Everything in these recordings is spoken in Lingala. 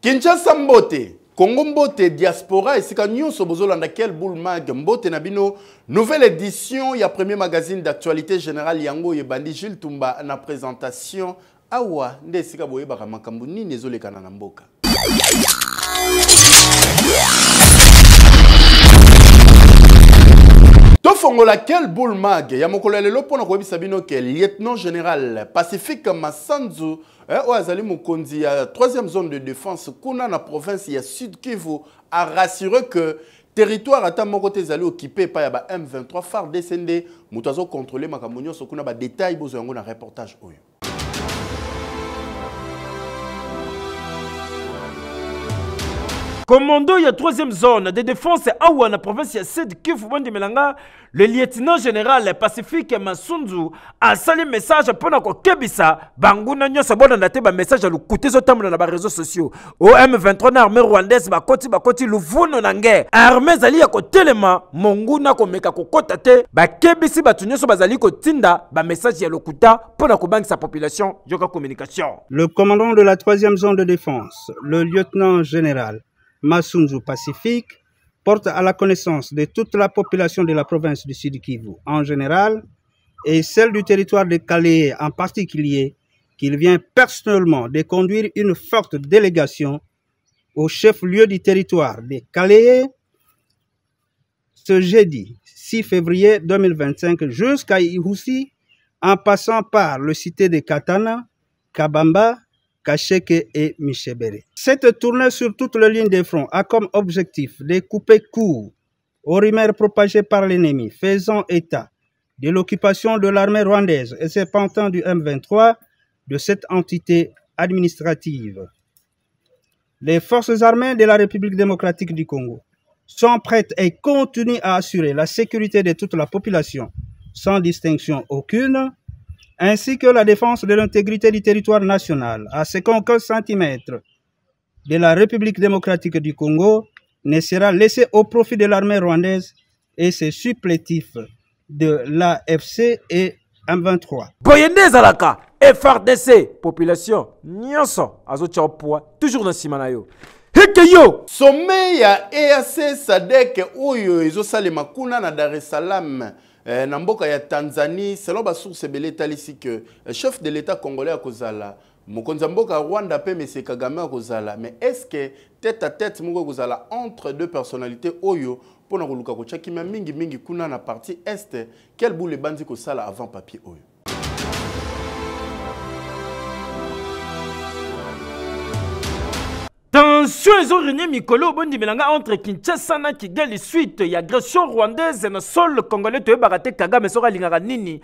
Kinshasa mbote, Congo mbote, diaspora et sika nyonso bozolanda quel boule mag mbote nabino. Nouvelle édition, il y a premier magazine d'actualité générale Yango Yebandi Gilles Tumba na présentation. Awa nde sika boye baka makambu nini ezolekana na mboka. Tofongola quel boule mag ya mokolo lelo pona ko yebisa bino ke lieutenant général Pacifique Massanzu oazali mokonzi ya 3e zone de défense kuna na province ya Sud Kivu a rassuré que territoire ata moko te zali occupé pa ya ba M23 phare descendé mutazo contrôler makambo nyonso kuna ba détail bozo yango na reportage oyo. Commando ya 3e zone de défense awa na province ya Sud Kivu bondi melanga, le lieutenant général Pacifique Massunzu a sali message pona ko kebisa banguna nyoso bona ndate ba message lu kutezo tamula na ba réseaux sociaux. O M23 na armée rwandaise bakoti luvuno na nge. Armée zali ya ko telema monguna ko meka ko kota te ba kebisi batu nyoso bazali ko tinda ba message ya lokuta pona ko bangisa population yoka communication. Le commandant de la 3e zone de défense, le lieutenant général Massunzu Pacifique, porte à la connaissance de toute la population de la province du Sud Kivu en général et celle du territoire de Calais en particulier qu'il vient personnellement de conduire une forte délégation au chef-lieu du territoire de Calais ce jeudi 6 février 2025 jusqu'à Ihoussi en passant par le cité de Katana, Kabamba, Kacheke et Michebere. Cette tournée sur toute la ligne de front a comme objectif de couper court aux rumeurs propagées par l'ennemi faisant état de l'occupation de l'armée rwandaise et ses pantins du M23 de cette entité administrative. Les forces armées de la République démocratique du Congo sont prêtes et continuent à assurer la sécurité de toute la population sans distinction aucune, ainsi que la défense de l'intégrité du territoire national, à ce qu'aucun centimètre de la République démocratique du Congo ne sera laissé au profit de l'armée rwandaise et ses supplétifs de l'AFC et M23. Boyende Zalaka, FRDC, population, nyonso, azotia poids, toujours dans Simanayo. Hekeyo! Sommet ya EAC SADC oyo ezosalema kuna na Dar es Salaam. Na mboka ya Tanzanie, selon ba source belé talisi que chef de l'État congolais a kozala, mokonza mboka Rwanda pe M. Kagame a kozala, mais est-ce que tête à tête moko kozala entre deux personnalités oyo pona koluka ko chakima mingi kuna na partie est, quel boule bandi ko sala avant papier oyo? Tension ils ont régné Mikolo bondi melanga entre Kinshasa na Kigali suite y agression rwandaise na sol congolais to barate Kagame sora lingaka nini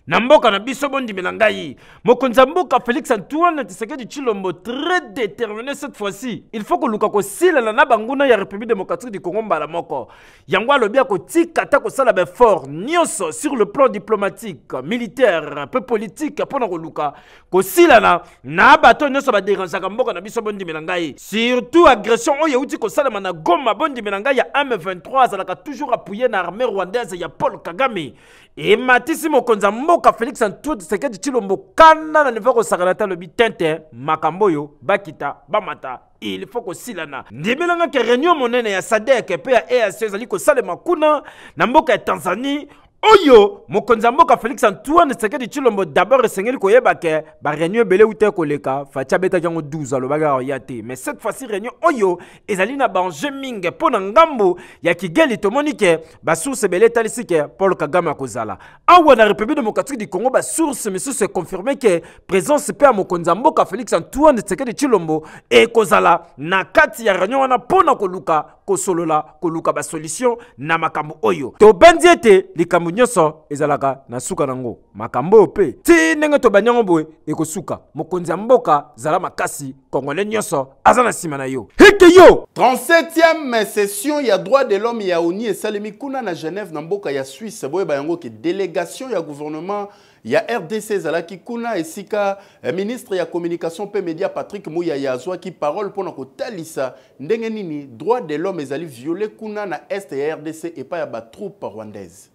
na mboka na biso bondi melangai mokonza mboka Félix Antoine Tshisekedi Tshilombo très déterminé cette fois-ci. Il faut que luka ko sila na banguna ya République démocratique du Congo mbala moko yango alobia ko tikata ko sala be fort nyonso sur le plan diplomatique, militaire, un peu politique pona ko luka ko sila na bato nyonso ba déranger ka mboka na biso bondi melangai, surtout agression oyo uti ko sala na Goma bondi melangai ya M23 zalaka toujours appuyé na armée rwandaise ya Paul Kagame et matisi mokonza mboka Félix Antoine Tshisekedi Tshilombo kana na niveau ko sakalata le bitente makamboyo bakita bamata. Il faut que silana ndibelanga ke réunion monene ya SADC pe ya EAC zali ko salema kuna na mboka ya Tanzanie oyo mokonza mboka Félix Antoine Tshisekedi Tshilombo d'abord esengeli koyeba ke ba réunion belé ute koleka fatia beta jango 12 alobaga yate, mais cette fois-ci réunion oyo ezali na banje mingi pona ngambo ya Kigali tomoni ke ba source belé talisi ke Paul Kagame akozala awa na République démocratique du Congo. Ba source monsieur se confirmer que présence pe mokonza mboka Félix Antoine Tshisekedi Tshilombo e kozala na kati ya réunion wana pona koluka kosolola koluka ba solution na makambo oyo to bandiete likambo nyonso ezalaka na suka nango makambo pe ti ndenge to banyango boye ekosuka mokonzi ya mboka zala makasi congolais nyonso azana sima na yo. Hekeyo 37e session ya droit de l'homme ya ONU esalemi kuna na Genève na mboka ya Suisse boye bayango ke délégation ya gouvernement ya RDC zalaki kuna esika ministre ya communication pe média Patrick Muyaya azwaki parole pona kotalisa ndenge nini droit de l'homme ezali violé kuna na est ya RDC et pas ya ba troupe rwandaise.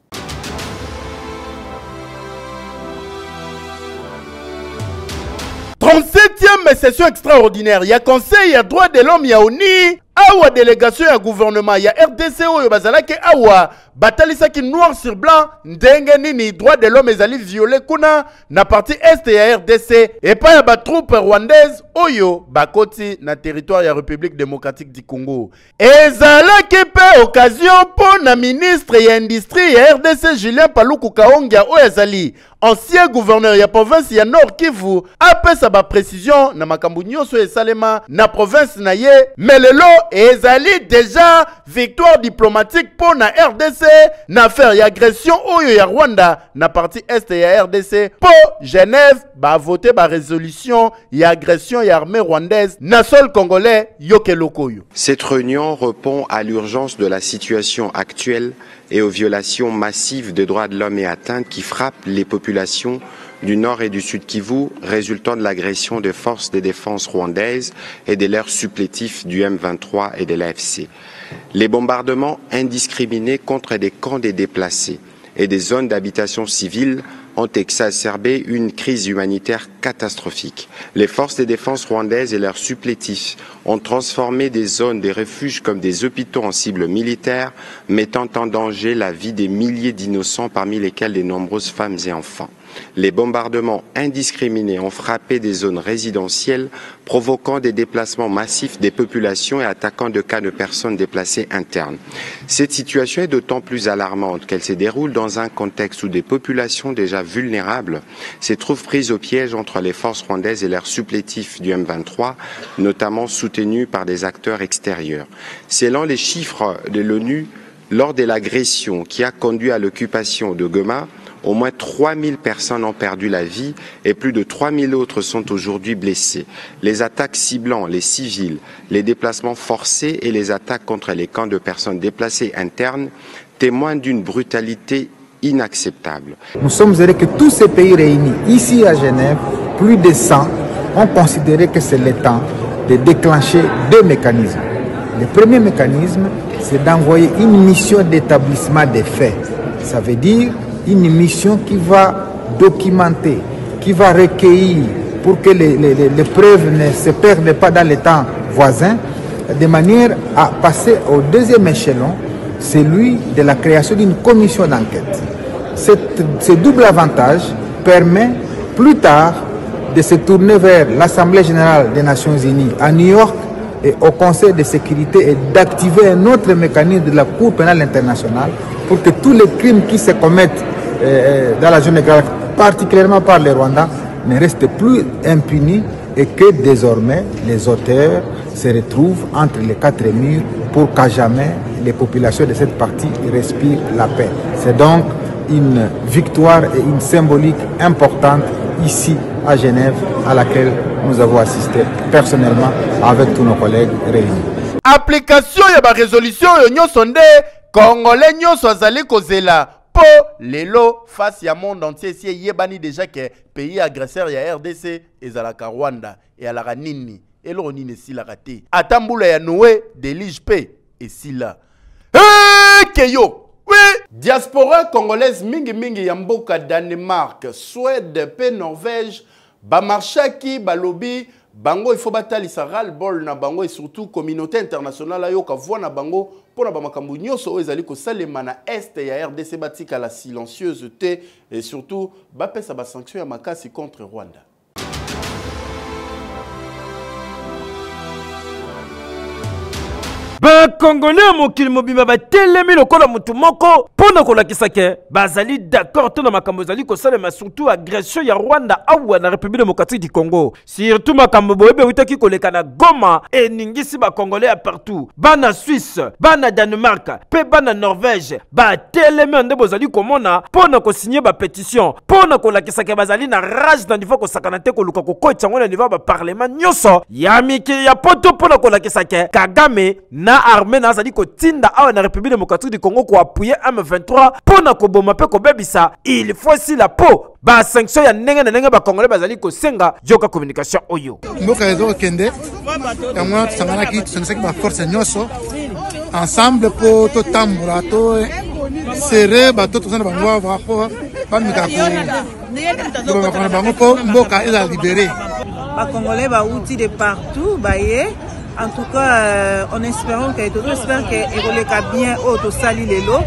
37e session extraordinaire. Il y a conseil, il y a droit de l'homme, il y a ONI. Awa délégation ya gouvernement ya RDC oyo bazalaki awa batalisaki noir sur blanc ndenge nini droit de l'homme ezali violé kuna na partie est ya RDC et pas ya ba troupe rwandaise oyo bakoti na territoire ya République démocratique du Congo. Ezalaki pe occasion pour na ministre ya industrie ya RDC Julien Paluku Kahongya oyo ezali ancien gouverneur ya province ya Nord Kivu apesa ba précision na makambo nyonso esalema na province na ye melelo ezali déjà victoire diplomatique pour na RDC na affaire ya agression oyo ya Rwanda na partie est ya RDC pour Genève ba voter ba résolution ya agression ya armée rwandaise na sol congolais yoke lokoyo. Cette réunion répond à l'urgence de la situation actuelle et aux violations massives des droits de l'homme et atteintes qui frappent les populations du Nord et du Sud Kivu, résultant de l'agression des forces de défense rwandaises et de leurs supplétifs du M23 et de l'AFC. Les bombardements indiscriminés contre des camps des déplacés et des zones d'habitation civile ont exacerbé une crise humanitaire catastrophique. Les forces de défense rwandaises et leurs supplétifs ont transformé des zones de refuge comme des hôpitaux en cibles militaires, mettant en danger la vie des milliers d'innocents, parmi lesquels de nombreuses femmes et enfants. Les bombardements indiscriminés ont frappé des zones résidentielles, provoquant des déplacements massifs des populations et attaquant de cas de personnes déplacées internes. Cette situation est d'autant plus alarmante qu'elle se déroule dans un contexte où des populations déjà vulnérables se trouvent prises au piège entre les forces rwandaises et leurs supplétifs du M23, notamment soutenus par des acteurs extérieurs. Selon les chiffres de l'ONU, lors de l'agression qui a conduit à l'occupation de Goma, au moins 3000 personnes ont perdu la vie et plus de 3000 autres sont aujourd'hui blessées. Les attaques ciblant les civils, les déplacements forcés et les attaques contre les camps de personnes déplacées internes témoignent d'une brutalité inacceptable. Nous sommes heureux que tous ces pays réunis ici à Genève, plus de 100, ont considéré que c'est le temps de déclencher deux mécanismes. Le premier mécanisme, c'est d'envoyer une mission d'établissement des faits. Ça veut dire une mission qui va documenter, qui va recueillir pour que les preuves ne se perdent pas dans les temps voisins, de manière à passer au deuxième échelon, celui de la création d'une commission d'enquête. Ce double avantage permet plus tard de se tourner vers l'Assemblée générale des Nations unies à New York et au Conseil de sécurité et d'activer un autre mécanisme de la Cour pénale internationale pour que tous les crimes qui se commettent dans la zone géographique, particulièrement par les Rwandais, ne restent plus impunis et que désormais les auteurs se retrouvent entre les quatre murs pour qu'à jamais les populations de cette partie respirent la paix. C'est donc une victoire et une symbolique importante ici à Genève à laquelle nous avons assisté personnellement avec tous nos collègues réunis. Application de la résolution de Congolais nyonso azali kozela po lelo face ya monde entier si yebani déjà que pays agresseur ya RDC ezalaka Rwanda et alaka nini elo nini sila kate atambula ya Noé delige pe esila keyo oui diaspora congolaise mingi ya mboka Danemark, Suède pe Norvège ba marchaki balobi bango il faut batalisa ras-le-bol na bango et surtout communauté internationale ayo ka voix na bango pona ba makambu nyonso oyo ezali ko salema na est ya RDC batika la silencieuse te et surtout ba pesa ba sanction ya makasi contre Rwanda. Congolais mokili mobimba batelemi lokola mutu moko pona kolakisa ke bazali d'accord to na makambo ezali kosalema surtout agression ya Rwanda awa na République démocratique du Congo surtout makambo boyebe witaki koleka na Goma eningisi ba Congolais ya partout bana Suisse bana Danemark pe bana Norvège batelemi nde bozali komona pona ko signer ba pétition pona kolakisa ke bazali na rage na niveau ko sakana te koluka ko kocha ngona niveau ba parlement nyoso ya miki ya poto pona kolakisa ke Kagame na armée na zali ko tinda awa na République démocratique du Congo ko appuyer M23 pona ko boma pe ko bebisa il faut si la peau ba sanction ya ndenge na ndenge ba Congolais bazali ko senga joka communication oyo mboka ezo kende kamwa tsangana ki tsenseki ba force nyoso ensemble po to tambula to serre ba to tsana bango ba ko ba mika ko ba bango po mboka eza libéré Congolais outils de partout, en tout cas, on espère que bien au sali lelo.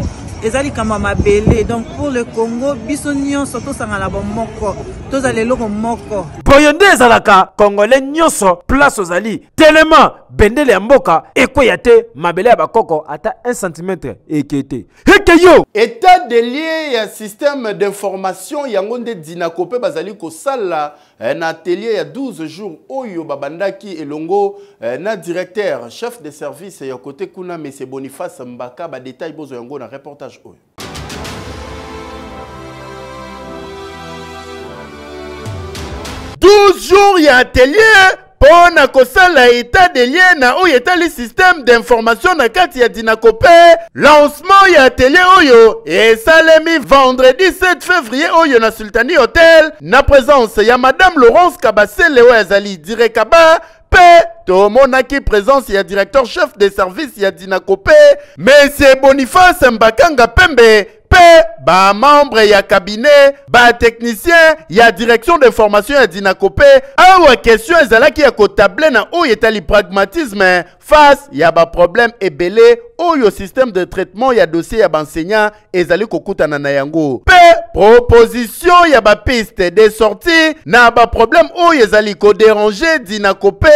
Ezali kama belé. Donc pour le Congo, bisonnion surtout sangala moko. Tous allez lo moko. Boyonde ezalaka Congolais nyonso place aux ali. Tellement bendele mboka ekoyate mabele ya bakoko ata 1 cm ekete. Hekeyo. État des liens ya système d'information yangonde dinakope bazali ko sala un atelier ya 12 jours oyo babandaki elongo na directeur chef de service ya côté kuna monsieur Boniface Mbaka ba détail bozo yango na reportage oyo. Jours ya atelier pour na kosala état des liens na oyo etali système d'information na kati ya dinakope. Lancement ya atelier oyo esalemi vendredi 7 février oyo na Sultani Hotel na présence ya madame Laurence Kabasele oyo azali Direkaba pe tomonaki présence ya directeur chef des services ya dinakope monsieur Boniface Mbakanga Pembe ba membre ya cabinet, ba technicien ya direction d'information ya dinakope. Awa question ezalaki ya kotable na oyo etali pragmatisme face ya ba problème ebele oyo système de traitement ya dossier ya enseignant ezali kokutana na yango. Proposition ya ba piste de sortie na ba problème oyo ezali ko déranger dinakope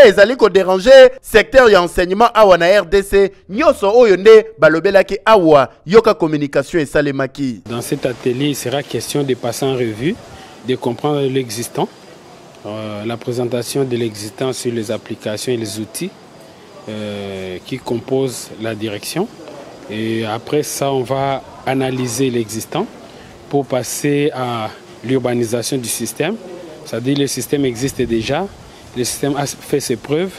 ezali ko déranger secteur ya enseignement awa na RDC nyoso oyo nde balobelaki awa yoka communication et salemaki. Dans cet atelier, il sera question de passer en revue, de comprendre l'existant, la présentation de l'existant sur les applications et les outils qui composent la direction. Et après ça, on va analyser l'existant pour passer à l'urbanisation du système. C'est-à-dire que le système existe déjà, le système a fait ses preuves,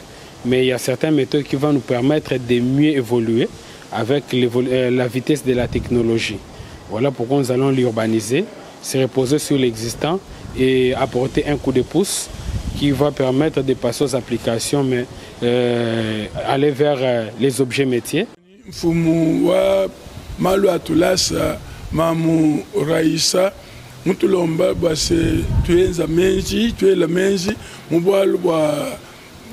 mais il y a certaines méthodes qui vont nous permettre de mieux évoluer avec la vitesse de la technologie. Voilà pourquoi nous allons l'urbaniser, se reposer sur l'existant et apporter un coup de pouce qui va permettre de passer aux applications, mais aller vers les objets métiers. Mamu Raisa mutulomba base tuenza menji tuela menji mubwalu bwa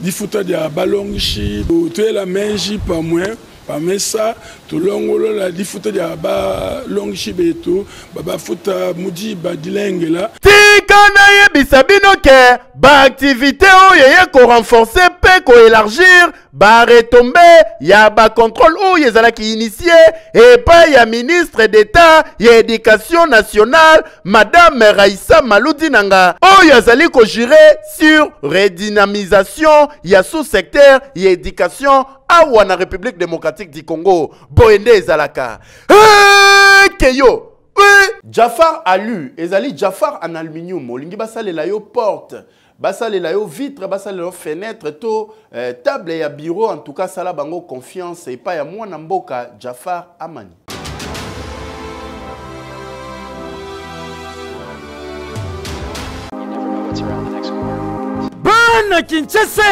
difuta dia balongishi tuela menji pamwe pamesa tulongolo la difuta dia balongishi betu baba futa mudi badilengela tikana yebisa bino ke ba activité oyo ye ko renforcer pe ko élargir ba retomber ya ba contrôle oyo ezalaki initié et pas ya ministre d'état ya éducation nationale madame Raissa Maludi Nanga oyo azali ko gérer sur redynamisation ya sous-secteur ya éducation awa na République démocratique du Congo boende ezalaka keyo. Oui, Jafar Alu, ezali Jafar en aluminium, olingi basalela yo porte, basalela yo vitre, basalela yo fenêtre, to table ya bureau, en tout cas sala bango confiance et pas ya mwana mboka Jafar Amani. Bana Kinshasa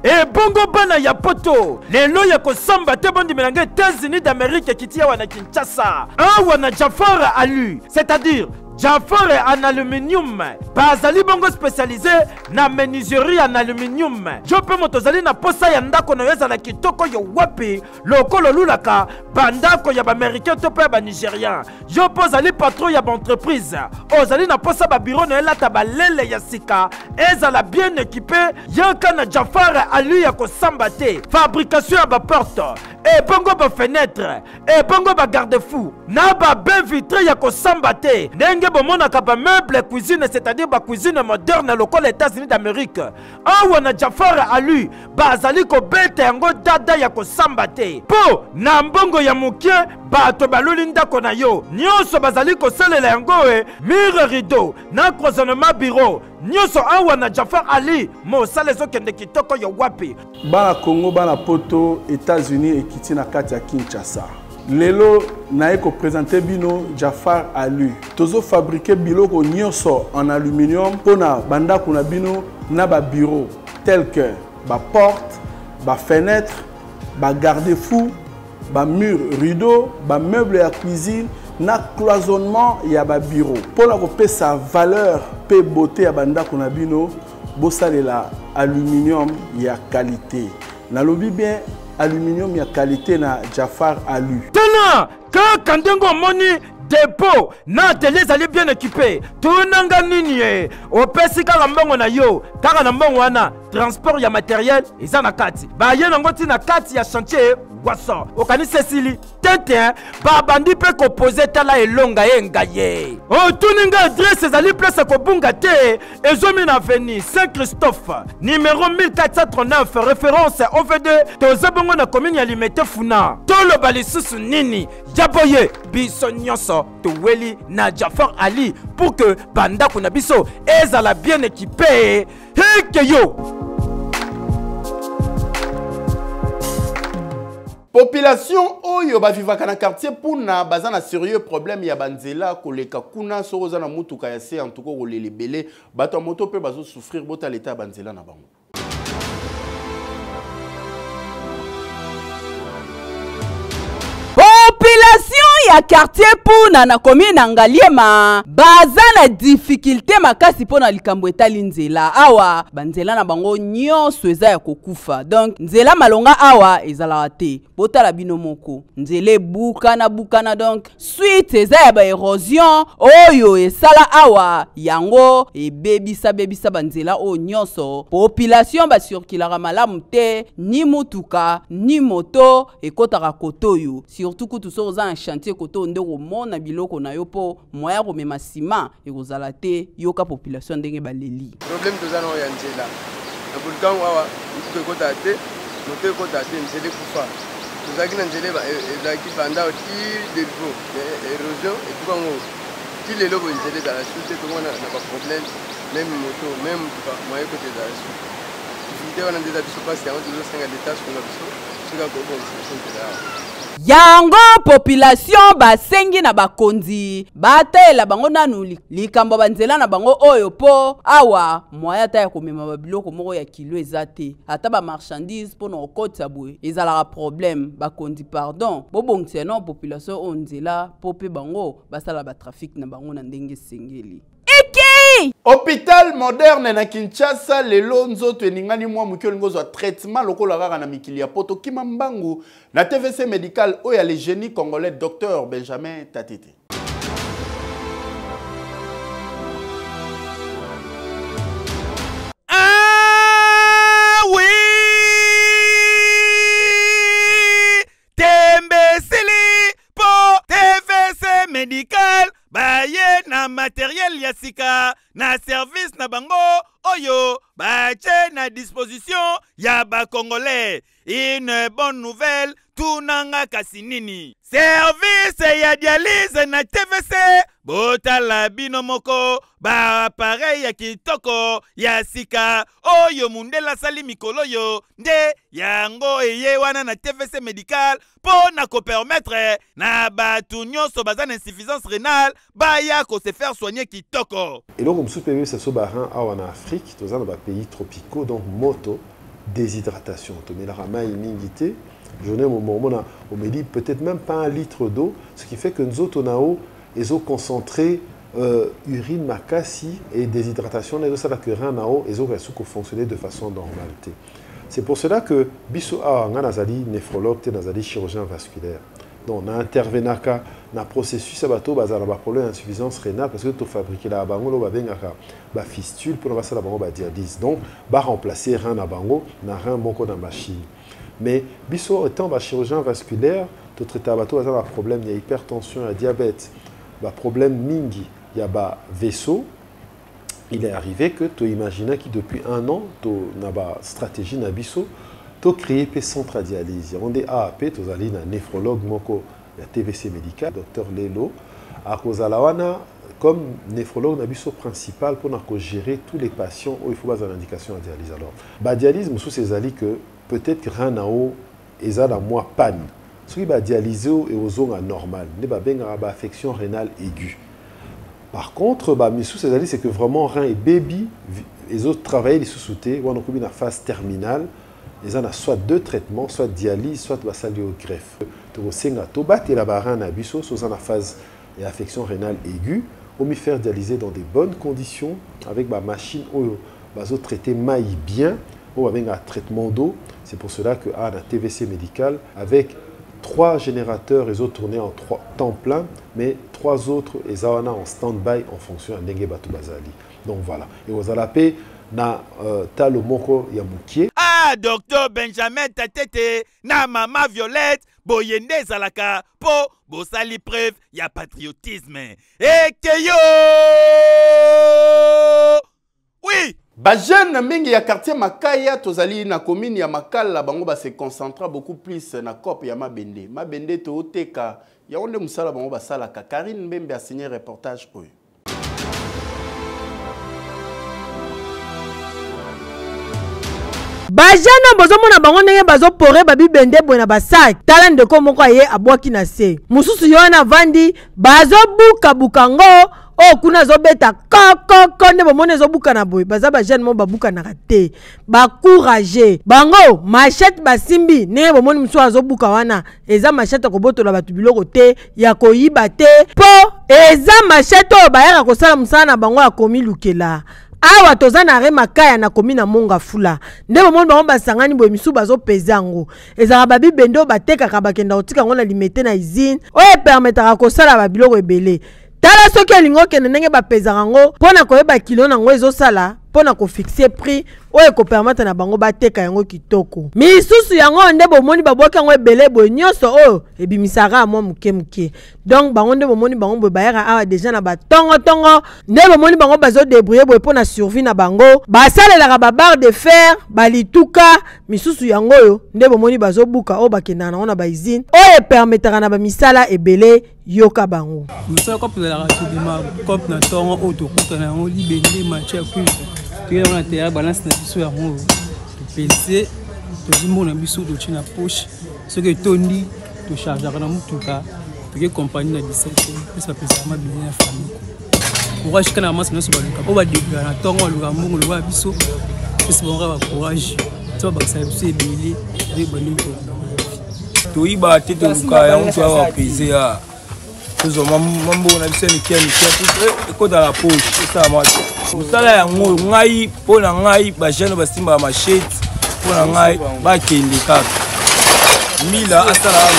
et bongo bana ya poto lelo ya kosamba te bondi melanga États-Unis d'Amérique kitia wana Kinshasa wana Jafar Alu, c'est-à-dire Jafar en aluminium bazali bongo spécialisé na menuiserie en aluminium jope motozali na posa ya ndako na yeza na kitoko yo wapi lokolo lulaka bandako ya ba américain to pe ba nigérian jope ozali patron ya ba entreprise ozali na posa ba bureau na elata ba lele ya sika ezala bien équipé yaka na Jafar Alu ya kosamba te fabrication ya ba porte et bongo ba fenêtre et bongo ba garde-fou na ba bain vitré ya kosamba te ndenge bomonaka ba meuble cuisine, c'est-à-dire ba cuisine moderne local États-Unis d'Amérique awa na Jafar Alu bazali ko bete yango dada ya kosamba te po na mbongo ya mukie bato baluli ndako na yo nyonso bazali kosalela yango mur rideau na cloisonnement bureau nyonso awa na Jafar Alu mosala ezokende kitoko yo wapi bana Congo bana poto États-Unis ekiti na kati ya Kinshasa. Lelo na eko présenter bino Jafar Alu. Tozo fabriquer biloko nyonso en aluminium pona banda kuna bino na ba bureau tel que ba porte, ba fenêtre, ba garde-fou, ba mur rideau, ba meuble ya cuisine na cloisonnement ya ba bureau. Pona ko pe sa valeur pe beauté ya banda kuna bino bosalela aluminium ya qualité. Nalobi bien aluminium ya qualité na Jafar Alu. Tena que kandengo moni dépôt na atelier zali bien équipé. Tunanga nini e opesi kaka mbongo na yo kaka na mbongo wana transport ya matériel eza na kati. Ba ye nango ti na kati ya chantier Waso okani Cécilie tete ba bandi pe ko poser tala elonga yenga ye. O tuninga adresse ezali place ko bunga te ezomi na avenue Saint-Christophe numéro 1439 référence OV2 tozabongo na commune ya Limete Funa. Tolo bali susu nini jaboye biso nyonso to weli na Jafar Ali pour que banda kuna biso ezala bien équipé. Heke yo. Population oyo ba vivaka na quartier puna bazana sérieux problème ya banzela koleka kuna soroza na mutuka ya se en tout cas kolele belé bato moto pe bazo souffrir bota l'état banzela na bango. Population ya quartier puna na commune Ngaliema baza na difficulté makasi pona likambo etali nzela awa banzela na bango nyonso eza ya kokufa donc nzela malonga awa ezala te botala bino moko nzela bukana donc suite eza ya ba érosion oyo esala awa yango ebebisa banzela o nyonso population ba circulera malamu te ni mutuka ni moto ekotaka kotoyo surtout kutu so za un chantier koto ndeko mona biloko na yo po moya ko mema ciment ekozala te yoka population ndenge baleli problème tozana ya nzela na bulkan wawa ko kota te moto ko kota te nzela kufa tozaki na nzela ezaki banda ti delvo érosion et tout bango ti lelo bo nzela za la suite to mona na ba problème même moto même pas moya ko te za la suite nzela wana ndeza biso passe ya on senga l'état sur la biso sika ko bon c'est yango population basengi na bakonzi batela bango nanu likambo banzela na bango oyo po awa moya ta ya komema babiloko moko ya kilo ezate ata ba marchandise pour no kotsa boye ezala problème bakonzi pardon bobongisa non population onzela pope bango basala ba trafic na bango na ndenge sengeli. Hôpital moderne na Kinshasa lelo nzoto eningani mwa mukyo ngozo traitement lokola kaka na mikili ya poto kima mbangu na TVC médical oya le génie congolais Dr Benjamin Tatete. Ah oui Tembesili po TVC médical baye na matériel ya sika na service na bango oyo bache na disposition ya ba congolais. Une bonne nouvelle tunanga kasinini service ya dialyse na TVC botala bino moko ba appareil ya kitoko ya sika oyo mundela sali mikolo yo nde yango eye wana na TVC médical po na ko permettre na batu nyonso bazana insuffisance rénale baya ko se faire soigner kitoko. Et donc, comme sous-PV, c'est ce barin en Afrique, dans les pays tropicaux, donc moto, déshydratation. Tu mets la rama immunité, je n'ai au moment on me dit peut-être même pas 1 litre d'eau, ce qui fait que nous autres, les eaux concentrées, urine, macassi et déshydratation, les eaux ça que rien nao, les eaux qui fonctionner de façon normale. C'est pour cela que biso a nazali néphrologue, nazali chirurgien vasculaire. Donc, on a intervenu dans le processus de problème d'insuffisance rénale parce que tu fabriques la bango, la fistule pour faire la dialyse. Donc, on va remplacer rien à bango, on a rien beaucoup dans la machine. Mais, biso étant chirurgien vasculaire, tu traites un problème, il y a hypertension, il y a diabète, il problème mingi, il y a vaisseau. Il est arrivé que tu imagines que depuis 1 an, tu as une stratégie na biso. Tu as créé un centre de dialyse. On a AAP, tu as un néphrologue, la TVC médical, Dr Lelo. À Kozalawana, comme néphrologue, on a principal pour gérer tous les patients où il faut avoir une indication de dialyse. Alors, la dialyse, c'est que peut-être que rien n'a et ça dans moi panne. Ce qui va dialyser et aux zones anormales, il y a une affection rénale aiguë. Par contre, c'est que vraiment rein et baby, les autres travaillent les sous-soutés, on a une phase terminale. Ils ont soit 2 traitements, soit dialyse, soit greffe. Et la barre à biso, soit en phase d'affection rénale aiguë, on peut faire dialyser dans des bonnes conditions avec ma machine traiter maï bien, on va avoir un traitement d'eau. C'est pour cela que a un TVC médical avec 3 générateurs, ils ont tourné en temps plein, mais 3 autres, ils ont en stand-by en fonction de Ndenge Batou Bazali. Donc voilà. Et vous allez appeler na Talo Moko Yamoukie. Ah, docteur Benjamin Tatete, na Mama Violette, Boyende Zalaka, po Bosali preuve, ya patriotisme. Et que yo! Oui! Ba jeune mingi ya quartier Makaya tozali na commune ya Makala bango ba se concentra beaucoup plus na COP ya Mabende. Mabende to oteka ya onde musala bango ba salaka. Karine Mbembe a signé reportage oyo. Bajana bozomona bango ndenge bazopore babibende bwena basak tala ndeko moko aye abwaki na se mususu yo na vandi bazobuka bukango o kuna zobeta koko nde bomone zobuka na boy baza bajane mo babuka na te ba courage bango machette basimbi ne bomone musu azobuka wana eza machette ko botola batu biloko te ya koyiba te po eza machette o bayaka kosala musana na bango ya komi lukela awa tozana re makaya na komina monga fula nde bomoni bango basangani boye misu bazo pezango ezaka babi bendo batekaka bakenda otika ngo na limete na izine oyo permetaka kosala babiloko ebele tala soki elingo kende ndenge bapezaka ngo mpona koyeba kilo nango ezosala mpona kofixe prix oyo ekopermete na bango bateka yango kitoko misusu yango nde bomoni babwaki yango ebele boye nyonso oyo ebimisaka mwa muke donc bango nde bomoni bango boye bayaka awa deja na batongotongo nde bomoni bango bazodebrouye boye mpona survie na bango basalelaka babarre de fer balituka misusu yango oyo nde bomoni bazobuka oyo bakendaka nango na baizine oyo epermetaka na bamisala ebele yoka bango misala kope ezalaka tobima kope na ntongo oyo tokutana yango libende match ya cuivre toyeba na terrain balance na biso yango topese tozimona biso totie na poche soki etondi tochargeaka na motuka toke compagnie na 17 pesa bapesaka mabele ya famille courage kana bamasi nyonso baluka mpo badebula na ntongo baluka mbongo lokwa ya biso pesa bango kaka bacourage so babakisaka biso ebele ebandimi toyibaka te toluka yango toya bapese ya tozwa mambo na biso mikia ekota la poche esala mate mosala yango ngai mpo na ngai bajene basimbaka machete mpo na ngai bakende kaka mila asala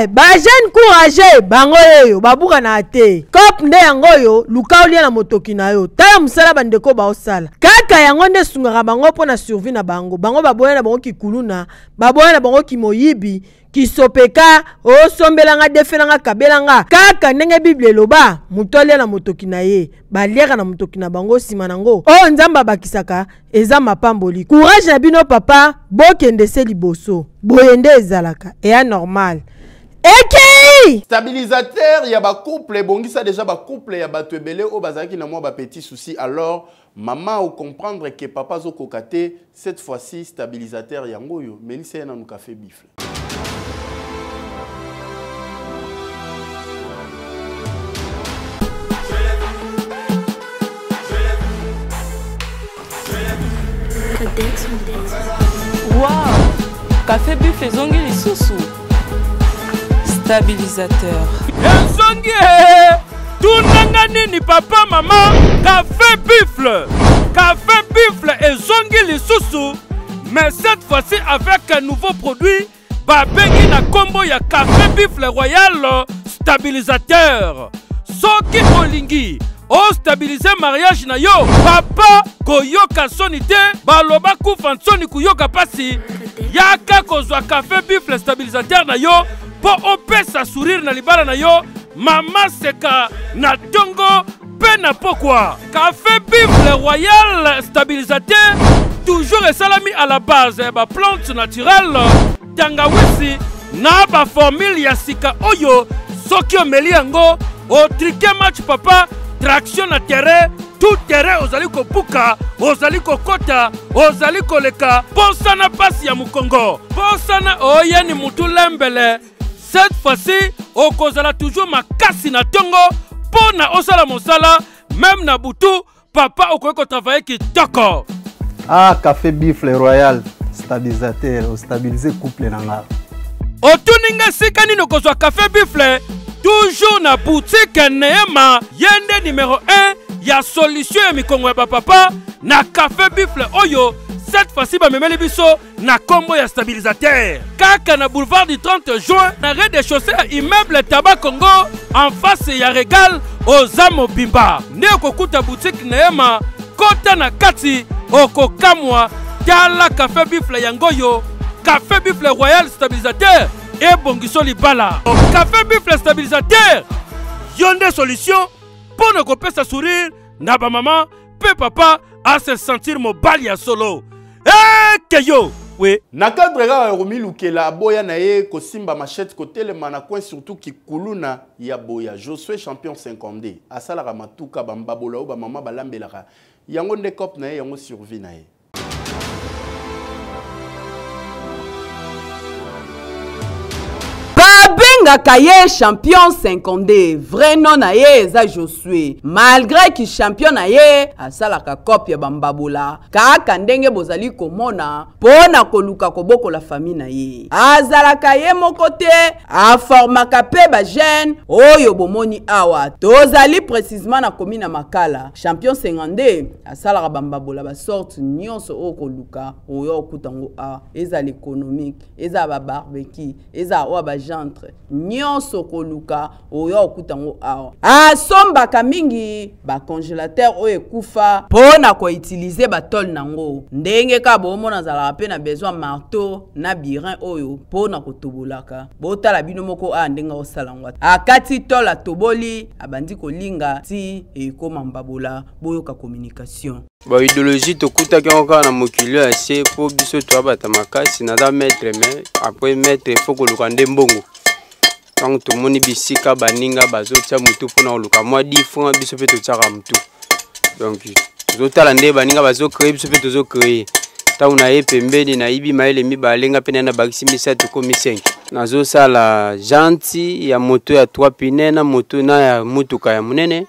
bajene courage bango oyo babuka na te cop nde yango oyo luka olia na motoki na yo tala mosala bandeko baosala kaka yango nde sungaka bango mpona survie na bango bango baboya na bango kikuluna baboya na bango kimoyibi kisopeka osombelanga defelanga kabelanga kaka ndenge bible eloba moto alia na motoki na ye baliaka na motoki na bango nsima nango oyo nzambe abakisaka eza mapamboli courage na bino papa bokende se liboso boye nde ezalaka eya normal eki stabilisateur ya ba couple bongisa déjà ba couple ya bato ebele o bazaki na mwa ba petit souci alors maman ou comprendre que papa zo kokate cette fois-ci stabilisateur yango yo melisa na nu café bifle. Wow, café buffet zongi lisusu stabilisateur zongi tunanga nini papa mama café buffle et zongi lisusu mais cette fois-ci avec un nouveau produit babengi na combo ya café buffle royal stabilisateur soki olingi o stabiliser mariage na yo papa koyoka soni te baloba kufa nsoni kuyoka pasi yaka kozwa café buffle stabilisateur na yo po opesa sourire na libala na yo mama seka na tongo pe na pokwa café buffle royal stabilisateur toujours esalami à la base ba plante naturelle tangawisi na ba formule ya sika oyo soki omeli yango o trike match papa traction na terrain tout terrain ozali kopuka ozali kokota ozali koleka posana pasi ya mukongo posana oyeni mutu lembele cette fois-ci okozala toujours makasi na tongo pona osala mosala même na butu papa okoki travailler kitoko café buffle royal stabilisateur ostabiliser couple nanga otuninga sika nini okozwa café buffle toujours na boutique Neema yende numéro 1 ya solution ya mikongo ya papa na café buffle oyo. Cette fois-ci, je vais biso na combo ya stabilisateur. Kaka na boulevard du 30 juin, na rez-de-chaussée à immeuble Tabac Congo, en face ya Régal aux Amobimba. Ne kokuta boutique Neema, kota na kati, okokamwa, tala café buffle yangoyo, café buffle royal stabilisateur, et bongiso libala. Café buffle stabilisateur, yonde solution, pour ne couper sa sourire, na ba maman, pe papa, à se sentir mobile ya solo. Keyo, oui. Na cadre ga Romi Lukela boya na ye ko simba machette ko telema na coin surtout ki kuluna ya boya. Josué champion 50D. Asala ka matuka bambabola o ba mama balambelaka. Yango nde cop na ye yango survie na ye. Babengaka ye champion 50D, vrai nom na ye eza Josué. Malgré ki champion na ye asalaka cop ya bambabola, kaka ndenge bozali komona pona koluka koboko la famille na ye. Azalaka ye moko te, aformaka pe ba jeune oyo bomoni awa. Tozali précisément na commune na Makala. Champion 50D asalaka bambabola ba sorte nyonso o koluka oyo okutango a. Eza l'économique, eza ba barbecue, eza oyo ba jantre nyonso koluka oyo okutango awa. Asombaka mingi ba congélateur oyo ekufa pona ko utiliser ba tol nango. Ndenge ka bomona zala pe na besoin marteau na birin oyo pona ko tobolaka. Botala bino moko a ndenga osalangwa. Akati tol atoboli abandi kolinga ti ekoma mbabola boyoka communication. Ba idéologie tokuta kionka na mokili ya se po biso to abata makasi na da maître mais après maître faut ko lukande mbongo. Tant tout moni bisika baninga bazotia mutu pona oluka moi 10 francs biso pe to tsaka mutu. Donc zotala nde baninga bazo créer biso pe tozo créer. Ta una ye pembeni na ibi maele mi balenga pe na bakisi misatu ko 5. Nazo sala gentil ya moto ya 3 pine na moto na ya mutuka ya munene.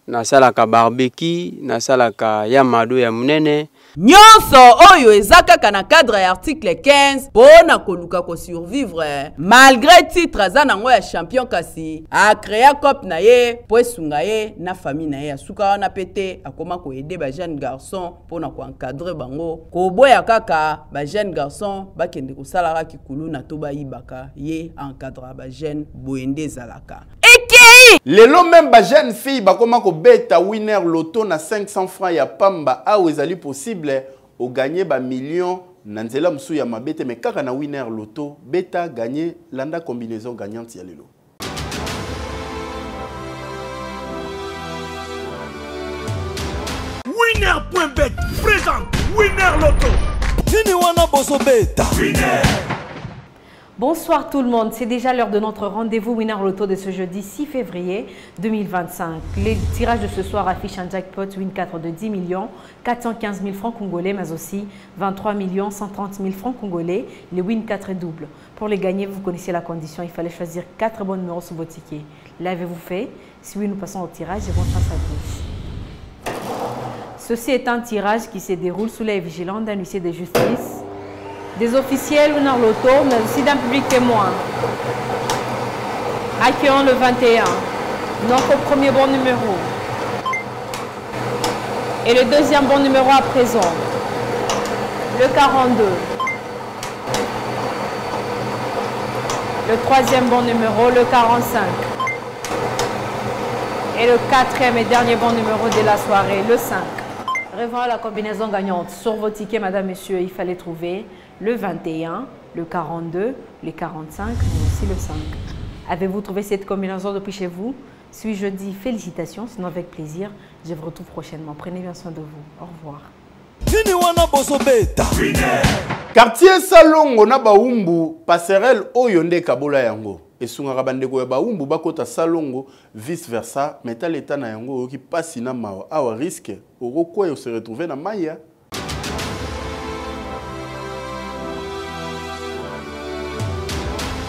Na sala ka barbecue, na sala ka yamado ya munene. Nyonso oyo ezaka na cadre ya article 15 pona koluka ko survivre malgré titre azana ngo ya champion kasi a créer cop na ye po esunga ye na famille na ye asuka na pete akoma ko aider ba jeune garçon pona ko encadrer bango ko boya kaka ba jeune garçon bakende ko sala ki kuluna to ba yibaka ye encadrer ba jeune boende zalaka. Lelo même ba jeune fille ba koma ko beta winner loto na 500 francs ya pamba a ezali possible o gagner ba million na nzela musu ya mabete mais kaka na winner loto beta gagner landa combinaison gagnante ya lelo. Winner.bet présente Winner Loto. Nini wana boso beta. Winner. Bonsoir tout le monde, c'est déjà l'heure de notre rendez-vous Winner Loto de ce jeudi 6 février 2025. Les tirages de ce soir affichent un jackpot Win 4 de 10 millions, 415 000 francs congolais, mais aussi 23 millions 130 000 francs congolais. Les Win 4 est double. Pour les gagner, vous connaissez la condition, il fallait choisir 4 bons numéros sur vos tickets. L'avez-vous fait? Si oui, nous passons au tirage et bonne chance à tous. Ceci est un tirage qui se déroule sous la vigilance d'un huissier de justice, des officiels Winner Loto, mais aussi d'un public témoin. Accueillons le 21, notre premier bon numéro. Et le deuxième bon numéro à présent, le 42. Le troisième bon numéro, le 45. Et le quatrième et dernier bon numéro de la soirée, le 5. Revoilà la combinaison gagnante. Sur vos tickets, madame, messieurs, il fallait trouver le 21, le 42, le 45, mais aussi le 5. Avez-vous trouvé cette combinaison depuis chez vous? Si je dis félicitations, sinon avec plaisir, je vous retrouve prochainement. Prenez bien soin de vous. Au revoir. Quartier Salongo na Baumbu, passerelle Oyonde Kabola Yango. Et sungaka bandeko ya Baumbu bakota Salongo, vice versa, mais tal état na yango qui passe na mawa. Awa risque, oko quoi se retrouver na maya.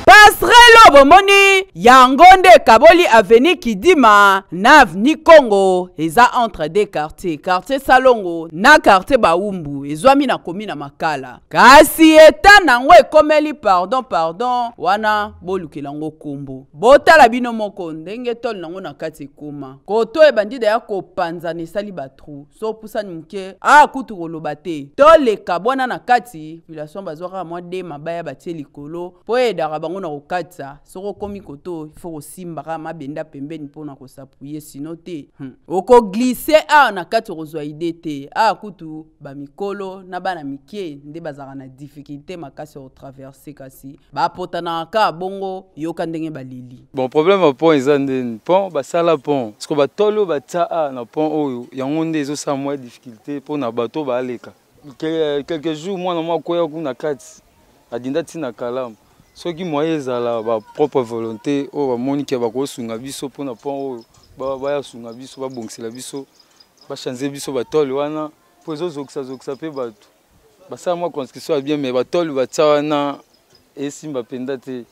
Passerelle bomoni yango nde kaboli aveni Kidima na aveni Congo eza entre deux quartiers, quartier Salongo na quartier Baumbu ezwami na komina Makala. Kasi eta nango ekomeli pardon wana bolukelango kombo botala bino moko ndenge tol nango na kati ekoma koto ebandi ya kopanzana esali batru so pusani muke kutu koloba te toleka bwana na kati population bazwaka mwa de mabaya batie likolo po edaka bango na kokatisa soko komi koto ifo kosimbaka mabenda pembeni mpona kosapuye sino te okoglise na kati okozwa ide te kutu bamikolo na bana mike nde bazaka na difficulté makasi otraverse kasi bapotanaka bongo yoka ndenge balili. Bon problème pont eza ndeni pont basala pont parce que batolo batia na pont oyo yango nde ezosala mwa difficulté mpona bato baleka quelques jours mwana mwa koya kuna kati adinda ntina kalamu soki moye ezala bapropre volonté oyo bamoni ke bakosunga biso mpona pont oyo bayasunga biso babongisela biso bachange biso batolo wana po ezozokisa mpe bato basala mwa construction ya bien mais batolo batia wana esimba penda te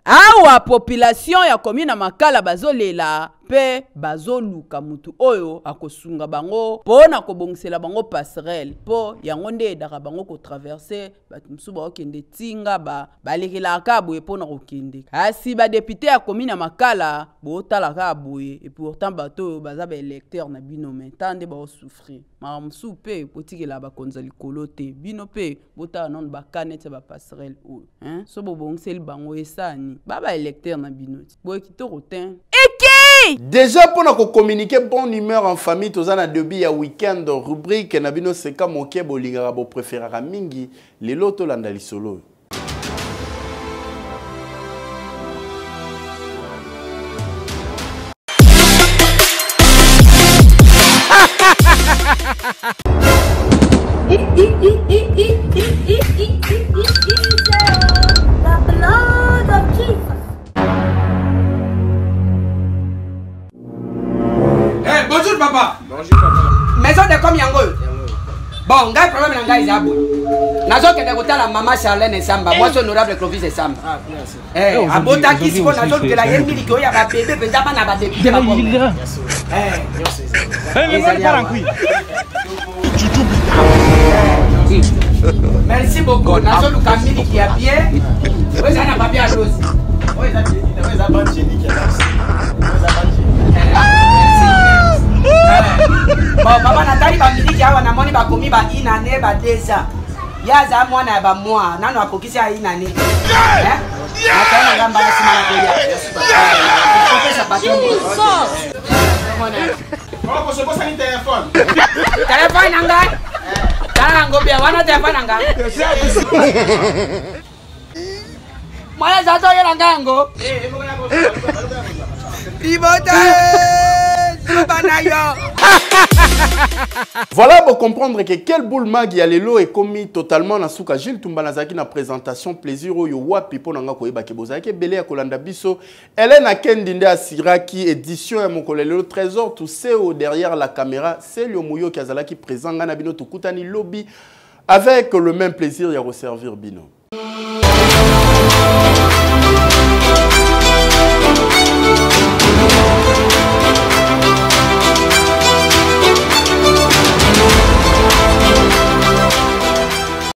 awa population ya komina Makala bazolela pe bazoluka mutu oyo akosunga bango pona kobongisela bango passerelle po yango nde edaka bango kotraverse bato mosusu bakokende tinga balekelaka boye pona kokende kasi badepute ya komina Makala botalaka boye et pourtant bato oyo baza baélecteur na bino menta nde baosouffrir mara mosusu mpe kotikela bakonza likolo te bino mpe botala nano bakanete bapasserelle oyo so bobongiseli bango esani babaélecteur na bino boye kitoko te déjà pour nous communiquer bonne humeur en famille tozana debi ya weekend rubrique na bino seka moke bolingaka bo préférera mingi lelo to landa lisolo. Bonjour papa. Bonjour papa. Maison de comme yango. Bon, ngai problème na ngai zabo. Nazo kende kotala mama Charlène Samba, moi son honorable Clovis Samba. Abota kisi ko nazo que la yembi ko ya ba bébé peza bana ba député ba bon. Merci beaucoup. Nazo luka mili qui a bien. Oui, ça n'a pas bien rose. Oui, ça pas Jenny qui a. Bon, papa Nathalie bamiliki awa namoni bakomi ba inane ba deza. Yaza mwana ba mwa nano akokisi ya inane. Natana ngamba na sima na koya. Pesa patoni. Ko so bosa ni téléphone. Téléphone nanga. Tala ngobia wana téléphone nanga. Mwana zato yela ngango. Voilà pour comprendre que quel boule mag ya lelo est commis totalement na souka Gilles Tumbanazaki na présentation plaisir oyo wapi pona nga koyeba ke bozaki belé ya kolanda biso Hélène Akendinde asiraki édition ya mokolelo trésor tout c'est derrière la caméra c'est le Mouyo qui azalaki présent nga na bino tukutani lobby avec le même plaisir ya reservir bino.